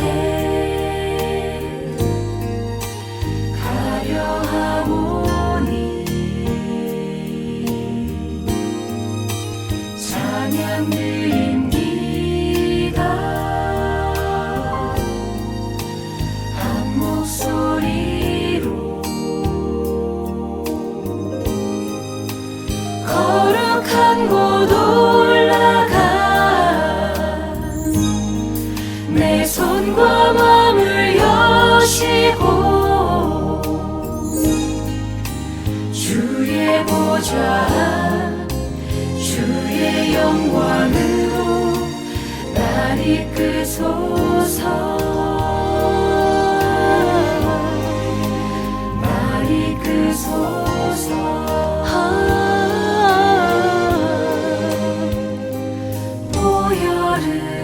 Speaker 2: 가려 하오니 찬양 드립니다. 한 목소리로 거룩한 곳 올라가 내 손과 마음을 여시고 주의 보좌 주의 영광으로 날 이끄소서. 날 이끄소서. 보혈을